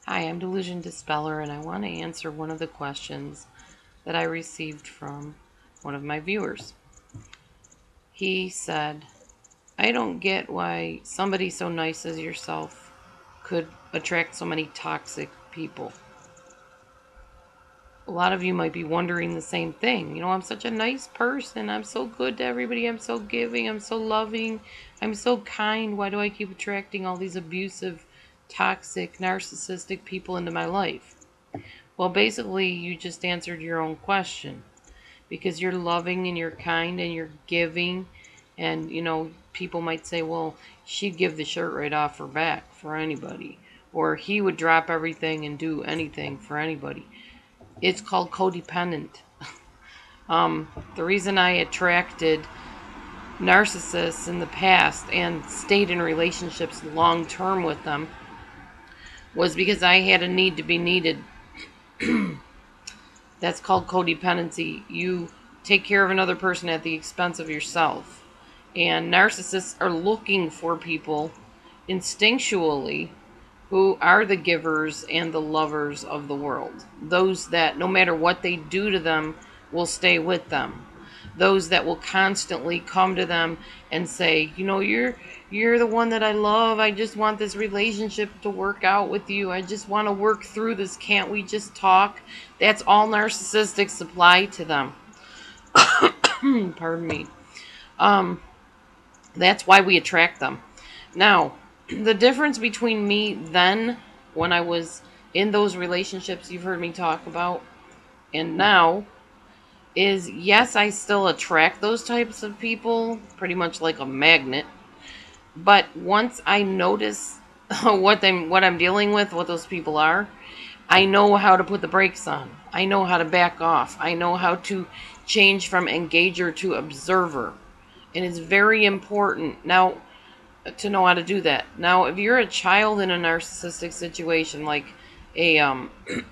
Hi, I'm DelusionDispeller, and I want to answer one of the questions that I received from one of my viewers. He said, I don't get why somebody so nice as yourself could attract so many toxic people. A lot of you might be wondering the same thing. I'm such a nice person. I'm so good to everybody. I'm so giving. I'm so loving. I'm so kind. Why do I keep attracting all these abusive, toxic, narcissistic people into my life? Well, basically, you just answered your own question because you're loving and you're kind and you're giving. And, people might say, well, she'd give the shirt right off her back for anybody. Or he would drop everything and do anything for anybody. It's called codependent. The reason I attracted narcissists in the past and stayed in relationships long term with them was because I had a need to be needed. That's called codependency. You take care of another person at the expense of yourself. And narcissists are looking for people instinctually who are the givers and the lovers of the world. Those that, no matter what they do to them, will stay with them. Those that will constantly come to them and say, you're the one that I love. I just want this relationship to work out with you. I just want to work through this. Can't we just talk? That's all narcissists apply to them. Pardon me. That's why we attract them. Now, the difference between me then, when I was in those relationships you've heard me talk about, and now, is yes, I still attract those types of people, pretty much like a magnet. But once I notice what I'm dealing with, what those people are, I know how to put the brakes on. I know how to back off. I know how to change from engager to observer. And it's very important now to know how to do that. Now, if you're a child in a narcissistic situation, like a,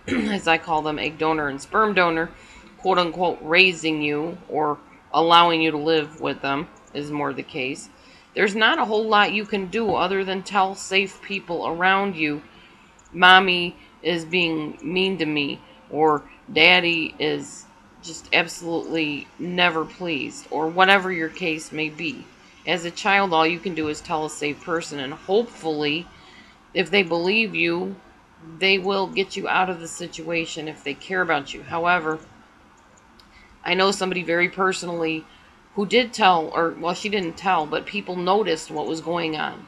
as I call them, egg donor and sperm donor, quote unquote, raising you or allowing you to live with them is more the case. There's not a whole lot you can do other than tell safe people around you, mommy is being mean to me, or daddy is just absolutely never pleased, or whatever your case may be. As a child, all you can do is tell a safe person, and hopefully, if they believe you, they will get you out of the situation if they care about you. However, I know somebody very personally who did tell, or, well, she didn't tell, but people noticed what was going on.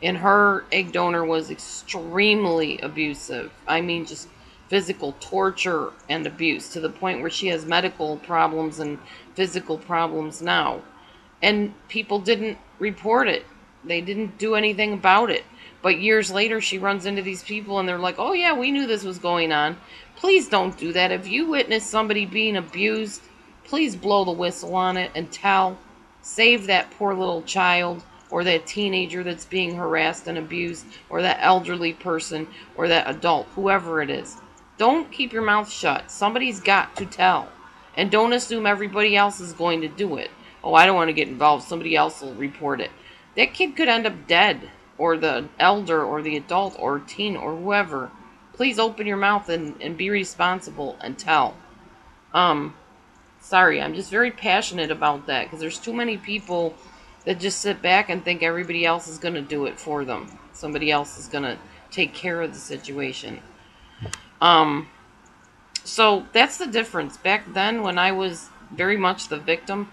And her egg donor was extremely abusive. I mean, just physical torture and abuse to the point where she has medical problems and physical problems now. And people didn't report it. They didn't do anything about it. But years later, she runs into these people and they're like, oh yeah, we knew this was going on. Please don't do that. If you witness somebody being abused, please blow the whistle on it and tell. Save that poor little child or that teenager that's being harassed and abused, or that elderly person, or that adult, whoever it is. Don't keep your mouth shut. Somebody's got to tell. And don't assume everybody else is going to do it. Oh, I don't want to get involved. Somebody else will report it. That kid could end up dead, or the elder, or the adult, or teen, or whoever. Please open your mouth and be responsible and tell. Sorry, I'm just very passionate about that, because there's too many people that just sit back and think everybody else is going to do it for them. Somebody else is going to take care of the situation. So that's the difference. Back then, when I was very much the victim,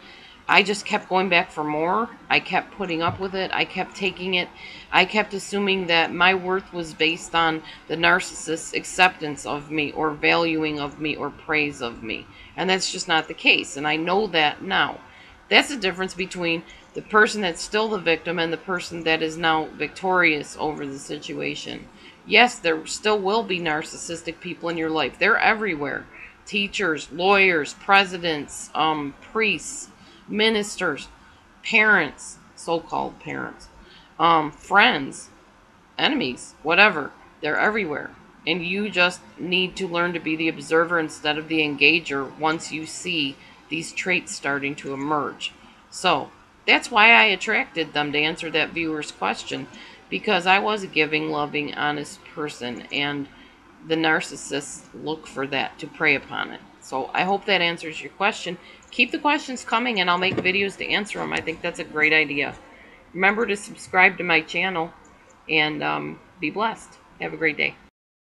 I just kept going back for more. I kept putting up with it. I kept taking it. I kept assuming that my worth was based on the narcissist's acceptance of me, or valuing of me, or praise of me. And that's just not the case. And I know that now. That's the difference between the person that's still the victim and the person that is now victorious over the situation. Yes, there still will be narcissistic people in your life. They're everywhere. Teachers, lawyers, presidents, priests, ministers, parents, so-called parents, friends, enemies, whatever. They're everywhere. And you just need to learn to be the observer instead of the engager once you see these traits starting to emerge. So that's why I attracted them, to answer that viewer's question, because I was a giving, loving, honest person, and the narcissists look for that to prey upon it. So I hope that answers your question. Keep the questions coming and I'll make videos to answer them. I think that's a great idea. Remember to subscribe to my channel and be blessed. Have a great day.